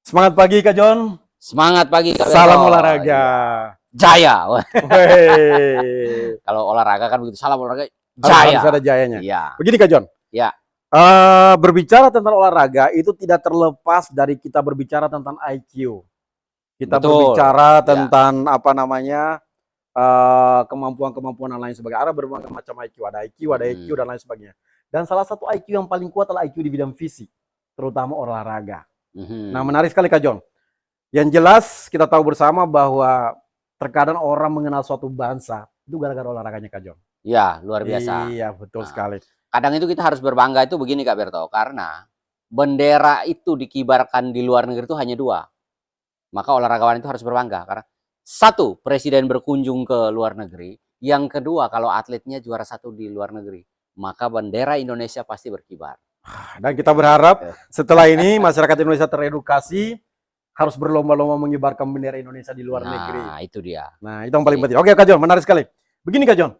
Semangat pagi Kak John. Semangat pagi Kak Salam Berto. olahraga. Jaya. Wah, Wey. kalau olahraga kan begitu, salam olahraga Harus jaya. ada jayanya. Iya. Begini Kak John. Ya. Berbicara tentang olahraga itu tidak terlepas dari kita berbicara tentang IQ. Kita Betul. berbicara Ya. tentang kemampuan-kemampuan dan lain sebagainya. Ada berbagai macam IQ, ada IQ, ada EQ dan lain sebagainya. Dan salah satu IQ yang paling kuat adalah IQ di bidang fisik, terutama olahraga. Nah, menarik sekali Kak John. Yang jelas kita tahu bersama bahwa terkadang orang mengenal suatu bangsa itu gara-gara olahraganya Kak John. Ya, luar biasa. Iya, betul sekali. Kadang itu kita harus berbangga itu begini Kak Berto, karena bendera itu dikibarkan di luar negeri itu hanya 2. Maka olahragawan itu harus berbangga karena 1, presiden berkunjung ke luar negeri, yang kedua kalau atletnya juara 1 di luar negeri, maka bendera Indonesia pasti berkibar. Dan kita berharap setelah ini masyarakat Indonesia teredukasi, harus berlomba-lomba mengibarkan bendera Indonesia di luar negeri. Nah, itu dia. Nah, itu yang paling penting. Oke Kak John, menarik sekali. Begini Kak John,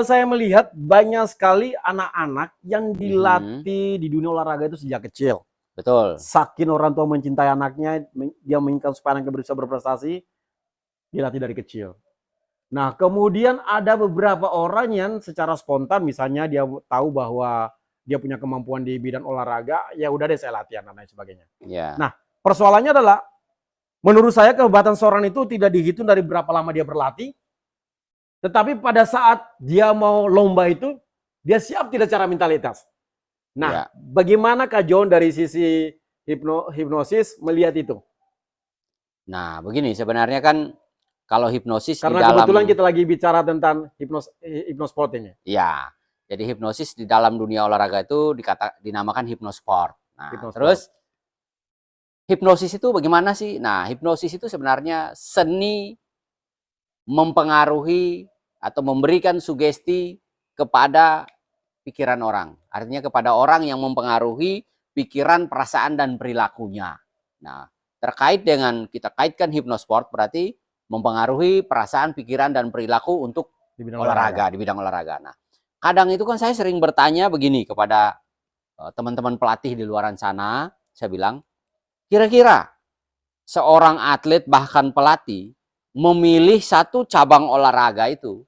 saya melihat banyak sekali anak-anak yang dilatih di dunia olahraga itu sejak kecil. Betul. Saking orang tua mencintai anaknya, dia menginginkan supaya anaknya bisa berprestasi, dilatih dari kecil. Nah, kemudian ada beberapa orang yang secara spontan, misalnya dia tahu bahwa dia punya kemampuan di bidang olahraga, ya udah deh saya latihan dan lain sebagainya. Ya. Nah, persoalannya adalah, menurut saya kehebatan seorang itu tidak dihitung dari berapa lama dia berlatih, tetapi pada saat dia mau lomba itu, dia siap tidak secara mentalitas. Nah, bagaimana Kak John dari sisi hipnosis melihat itu? Nah, begini sebenarnya kan kalau hipnosis karena di dalam, kebetulan kita lagi bicara tentang hipnosport ini. Ya, jadi hipnosis di dalam dunia olahraga itu dinamakan hipnosport. Nah, terus hipnosis itu bagaimana sih? Nah, hipnosis itu sebenarnya seni mempengaruhi atau memberikan sugesti kepada pikiran orang. Artinya kepada orang yang mempengaruhi pikiran, perasaan, dan perilakunya. Nah, terkait dengan kita kaitkan hipnosport berarti mempengaruhi perasaan, pikiran, dan perilaku untuk di bidang olahraga. Nah, kadang itu kan saya sering bertanya begini kepada teman-teman pelatih di luaran sana, saya bilang, kira-kira seorang atlet bahkan pelatih memilih satu cabang olahraga itu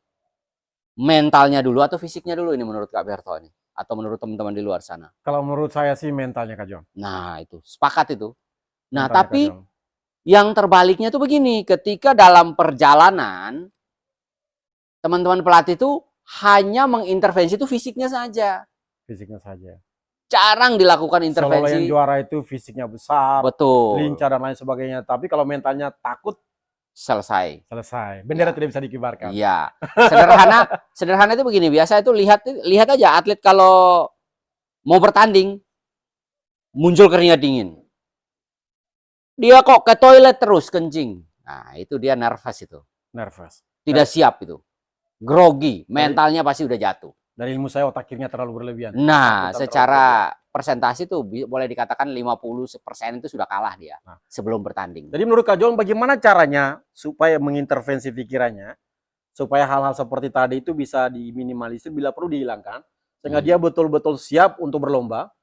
mentalnya dulu atau fisiknya dulu, ini menurut Kak Berto ini, atau menurut teman-teman di luar sana? Kalau menurut saya sih mentalnya Kak John. Nah, itu sepakat itu. Nah, Mentalnya, tapi yang terbaliknya tuh begini, ketika dalam perjalanan teman-teman pelatih itu hanya mengintervensi itu fisiknya saja. Fisiknya saja. Jarang dilakukan intervensi. Seolah yang juara itu fisiknya besar, betul, lincah dan lain sebagainya. Tapi kalau mentalnya takut, selesai. Bendera tidak bisa dikibarkan. Iya. Sederhana itu begini, biasa itu lihat aja atlet kalau mau bertanding muncul keringat dingin. Dia kok ke toilet terus kencing. Nah, itu dia nervous itu. Nervous. Tidak siap itu. Grogi, mentalnya pasti udah jatuh. Dari ilmu saya otak kirinya terlalu berlebihan. Nah, secara persentase itu boleh dikatakan 50% itu sudah kalah dia sebelum bertanding. Jadi menurut Kak John, bagaimana caranya supaya mengintervensi pikirannya, supaya hal-hal seperti tadi itu bisa diminimalisir, bila perlu dihilangkan, sehingga dia betul-betul siap untuk berlomba.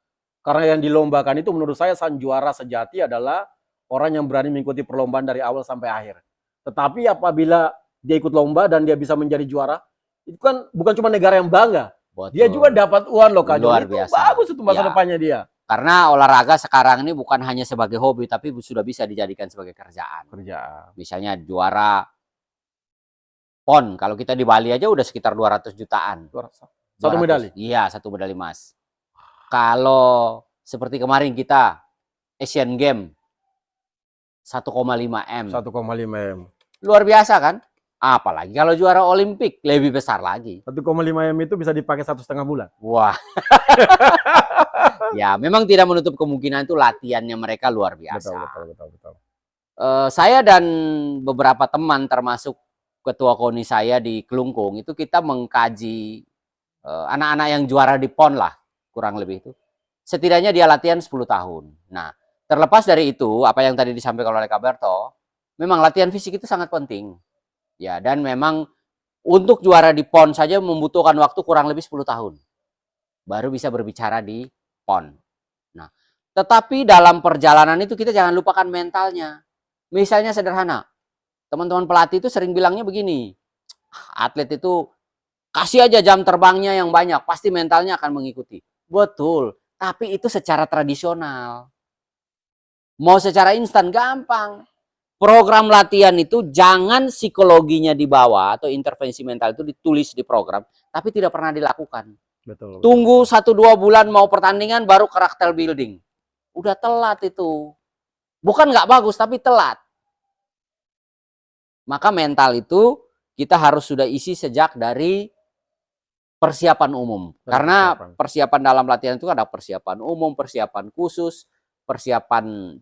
Karena yang dilombakan itu menurut saya sang juara sejati adalah orang yang berani mengikuti perlombaan dari awal sampai akhir. Tetapi apabila dia ikut lomba dan dia bisa menjadi juara, itu kan bukan cuma negara yang bangga. Betul. Dia juga dapat uang loh Kak John. Luar biasa. Bagus itu masa depannya dia. Karena olahraga sekarang ini bukan hanya sebagai hobi, tapi sudah bisa dijadikan sebagai kerjaan. Misalnya juara PON, kalau kita di Bali aja udah sekitar 200 jutaan. 1 medali? Iya, 1 medali emas. Kalau seperti kemarin kita Asian Games 1,5 M. 1,5 M. Luar biasa kan? Apalagi kalau juara Olimpik lebih besar lagi. 1,5 M itu bisa dipakai 1,5 bulan. Wah. Ya, memang tidak menutup kemungkinan itu latihannya mereka luar biasa. Betul. Saya dan beberapa teman termasuk ketua KONI saya di Kelungkung itu kita mengkaji anak-anak yang juara di PON lah, kurang lebih itu. Setidaknya dia latihan 10 tahun. Nah, terlepas dari itu, apa yang tadi disampaikan oleh Kak Berto, memang latihan fisik itu sangat penting. Ya, dan memang untuk juara di PON saja membutuhkan waktu kurang lebih 10 tahun. Baru bisa berbicara di PON. Nah, Tetapi dalam perjalanan itu kita jangan lupakan mentalnya. Misalnya sederhana, teman-teman pelatih itu sering bilangnya begini, atlet itu kasih aja jam terbangnya yang banyak, pasti mentalnya akan mengikuti. Betul, tapi itu secara tradisional. Mau secara instan gampang. Program latihan itu jangan psikologinya dibawa atau intervensi mental itu ditulis di program, tapi tidak pernah dilakukan. Betul. Tunggu 1-2 bulan mau pertandingan baru karakter building. Udah telat itu. Bukan nggak bagus, tapi telat. Maka mental itu kita harus sudah isi sejak dari persiapan umum. Karena persiapan dalam latihan itu ada persiapan umum, persiapan khusus, persiapan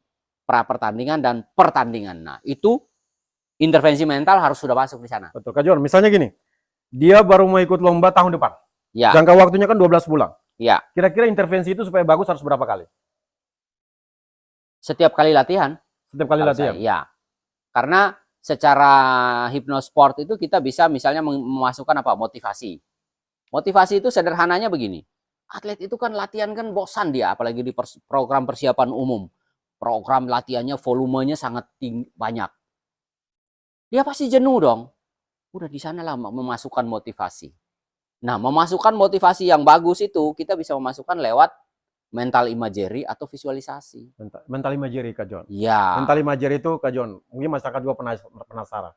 pra pertandingan dan pertandingan. Nah, itu intervensi mental harus sudah masuk di sana. Betul, Kak Jon. Misalnya gini, dia baru mau ikut lomba tahun depan. Ya. Jangka waktunya kan 12 bulan. Ya. Kira-kira intervensi itu supaya bagus harus berapa kali? Setiap kali latihan. Setiap kali latihan? Ya. Karena secara hipnosport itu kita bisa misalnya memasukkan apa? Motivasi. Motivasi itu sederhananya begini. Atlet itu kan latihan kan bosan dia, apalagi di program persiapan umum. Program latihannya volumenya sangat banyak. Dia pasti jenuh dong. Udah di sana lah memasukkan motivasi. Nah, memasukkan motivasi yang bagus itu kita bisa memasukkan lewat mental imagery atau visualisasi. Mental imagery, Kak Jon. Ya. Mental imagery itu, Kak Jon, mungkin masyarakat juga penasaran.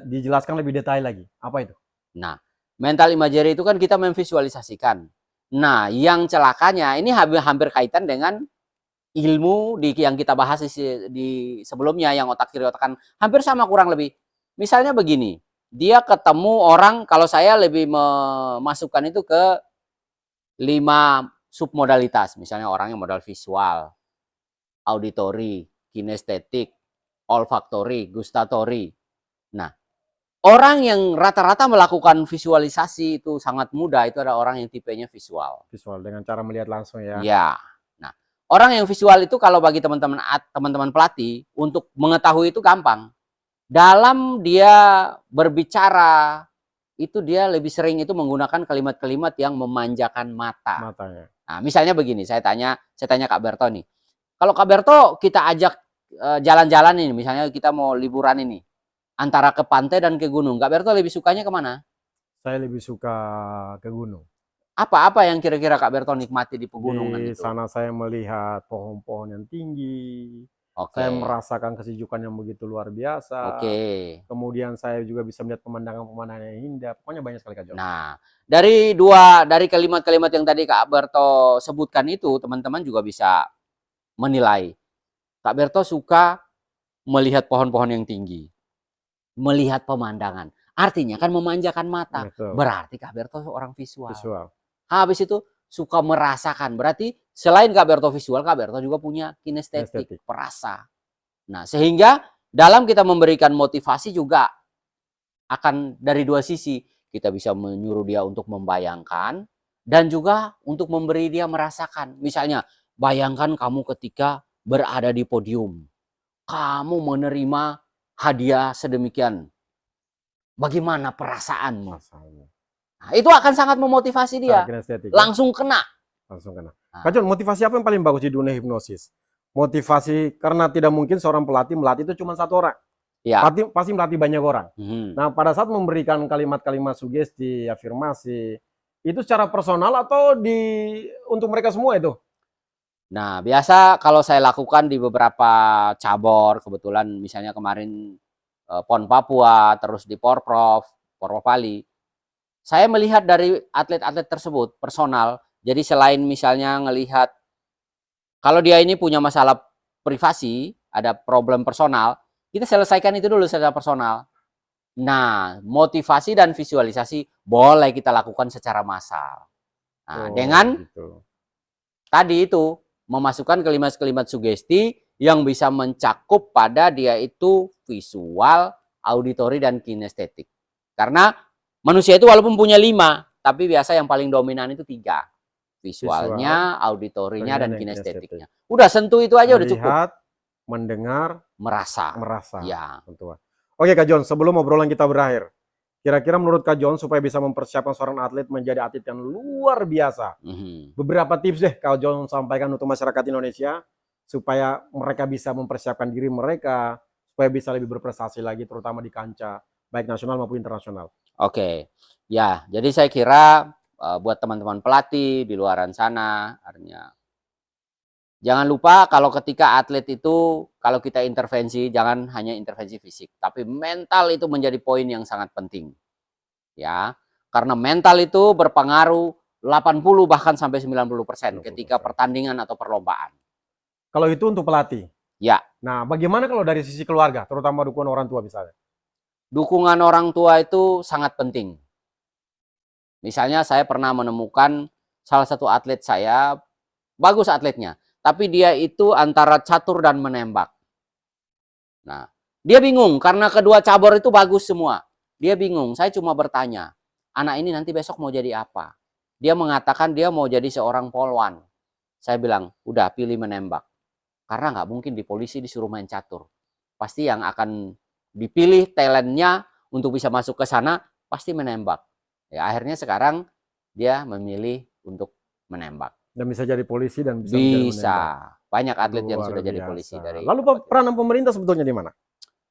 Dijelaskan lebih detail lagi. Apa itu? Nah, mental imagery itu kan kita memvisualisasikan. Nah, yang celakanya ini hampir kaitan dengan ilmu yang kita bahas di sebelumnya, yang otak kiri otak kanan, hampir sama kurang lebih. Misalnya begini, dia ketemu orang, kalau saya lebih memasukkan itu ke 5 submodalitas. Misalnya orang yang modal visual, auditory, kinestetik, olfaktori, gustatory. Nah, orang yang rata-rata melakukan visualisasi itu sangat mudah, itu ada orang yang tipenya visual. Visual, dengan cara melihat langsung ya. Ya. Nah, orang yang visual itu kalau bagi teman-teman pelatih, untuk mengetahui itu gampang. Dalam dia berbicara, itu dia lebih sering itu menggunakan kalimat-kalimat yang memanjakan mata. Matanya. Nah, misalnya begini, saya tanya Kak Berto nih. Kalau Kak Berto kita ajak jalan-jalan ini, misalnya kita mau liburan ini, antara ke pantai dan ke gunung, Kak Berto lebih sukanya kemana? Saya lebih suka ke gunung. Apa yang kira-kira Kak Berto nikmati di pegunungan di itu? sana saya melihat pohon-pohon yang tinggi. Saya merasakan kesejukan yang begitu luar biasa. Kemudian saya juga bisa melihat pemandangan-pemandangan yang indah. Pokoknya banyak sekali, Kak Jon. Nah, dari kalimat-kalimat yang tadi Kak Berto sebutkan itu, teman-teman juga bisa menilai. Kak Berto suka melihat pohon-pohon yang tinggi, melihat pemandangan. Artinya kan memanjakan mata. Betul. Berarti Kak Berto seorang visual. Habis itu suka merasakan. Berarti selain Kak Berto visual, Kak Berto juga punya kinestetik, perasa. Nah, sehingga dalam kita memberikan motivasi juga akan dari dua sisi. Kita bisa menyuruh dia untuk membayangkan dan juga untuk memberi dia merasakan. Misalnya, bayangkan kamu ketika berada di podium. Kamu menerima hadiah sedemikian. Bagaimana perasaanmu? Nah, itu akan sangat memotivasi dia. Langsung kena. Kak Jon, motivasi apa yang paling bagus di dunia hipnosis? Motivasi, karena tidak mungkin seorang pelatih melatih itu cuma satu orang. Ya. Pasti melatih banyak orang. Nah, pada saat memberikan kalimat-kalimat sugesti, afirmasi, itu secara personal atau untuk mereka semua itu? Nah, biasa kalau saya lakukan di beberapa cabur, kebetulan misalnya kemarin PON Papua, terus di Porprov Bali. Saya melihat dari atlet-atlet tersebut personal. Jadi selain misalnya ngelihat kalau dia ini punya masalah privasi, ada problem personal, kita selesaikan itu dulu secara personal. Nah, motivasi dan visualisasi boleh kita lakukan secara massal. Nah, dengan tadi itu memasukkan kalimat-kalimat sugesti yang bisa mencakup pada dia itu visual, auditori, dan kinestetik. Karena manusia itu walaupun punya 5, tapi biasa yang paling dominan itu 3. Visualnya, auditorinya, dan kinestetiknya. Udah sentuh itu aja. Melihat, udah cukup. Mendengar, merasa. Merasa. Ya. Oke Kak Jon, sebelum obrolan kita berakhir, Kira-kira menurut Kak John supaya bisa mempersiapkan seorang atlet menjadi atlet yang luar biasa. Beberapa tips deh Kak John sampaikan untuk masyarakat Indonesia supaya mereka bisa mempersiapkan diri mereka supaya bisa lebih berprestasi lagi terutama di kancah baik nasional maupun internasional. Oke. Ya, jadi saya kira buat teman-teman pelatih di luaran sana, artinya jangan lupa kalau ketika atlet itu, kalau kita intervensi, jangan hanya intervensi fisik, tapi mental itu menjadi poin yang sangat penting. Ya, karena mental itu berpengaruh 80 bahkan sampai 90% ketika pertandingan atau perlombaan. Kalau itu untuk pelatih. Ya. Nah, bagaimana kalau dari sisi keluarga, terutama dukungan orang tua misalnya? Dukungan orang tua itu sangat penting. Misalnya saya pernah menemukan salah satu atlet saya, bagus atletnya, tapi dia itu antara catur dan menembak. Nah, dia bingung karena kedua cabur itu bagus semua. Dia bingung, saya cuma bertanya, anak ini nanti besok mau jadi apa? Dia mengatakan dia mau jadi seorang polwan. Saya bilang, udah pilih menembak. Karena nggak mungkin di polisi disuruh main catur. Pasti yang akan dipilih talentnya untuk bisa masuk ke sana, pasti menembak. Ya, akhirnya sekarang dia memilih untuk menembak. Dan bisa jadi polisi dan bisa Bisa. menjadi menembak. Banyak atlet yang Luar sudah jadi biasa. polisi dari. Lalu peranan pemerintah sebetulnya di mana?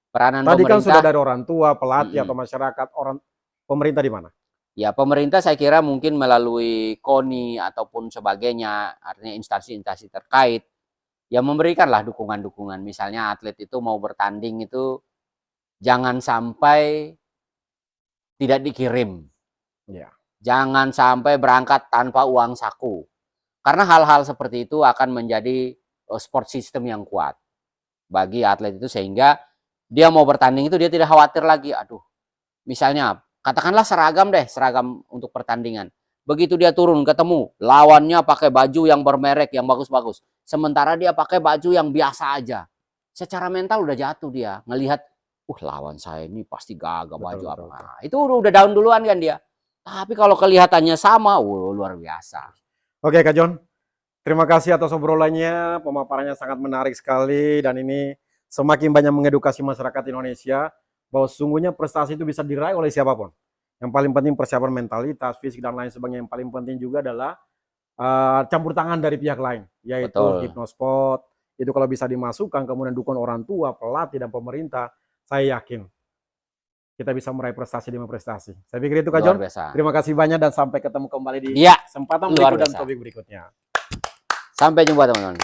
Peranan Tadi kan pemerintah sudah dari orang tua, pelatih atau masyarakat, pemerintah di mana? ya, pemerintah saya kira mungkin melalui KONI ataupun sebagainya, artinya instansi-instansi terkait, ya memberikanlah dukungan-dukungan. Misalnya atlet itu mau bertanding itu jangan sampai tidak dikirim. Ya. Jangan sampai berangkat tanpa uang saku. Karena hal-hal seperti itu akan menjadi sport system yang kuat bagi atlet itu, sehingga dia mau bertanding itu dia tidak khawatir lagi. Aduh, misalnya katakanlah seragam deh, seragam untuk pertandingan. Begitu dia turun ketemu, lawannya pakai baju yang bermerek, yang bagus-bagus. Sementara dia pakai baju yang biasa aja. Secara mental udah jatuh dia. Ngelihat, lawan saya ini pasti gagah baju apa. Nah, itu udah down duluan kan dia. Tapi kalau kelihatannya sama, luar biasa. Oke Kak John, terima kasih atas obrolannya. Pemaparannya sangat menarik sekali. Dan ini semakin banyak mengedukasi masyarakat Indonesia bahwa sesungguhnya prestasi itu bisa diraih oleh siapapun. Yang paling penting persiapan mentalitas, fisik, dan lain sebagainya. Yang paling penting juga adalah campur tangan dari pihak lain, yaitu Hypnosport. Itu kalau bisa dimasukkan, kemudian dukungan orang tua, pelatih, dan pemerintah, saya yakin kita bisa meraih prestasi demi prestasi. Saya pikir itu Kak John. Terima kasih banyak dan sampai ketemu kembali di kesempatan berikut dan topik berikutnya. Sampai jumpa teman-teman.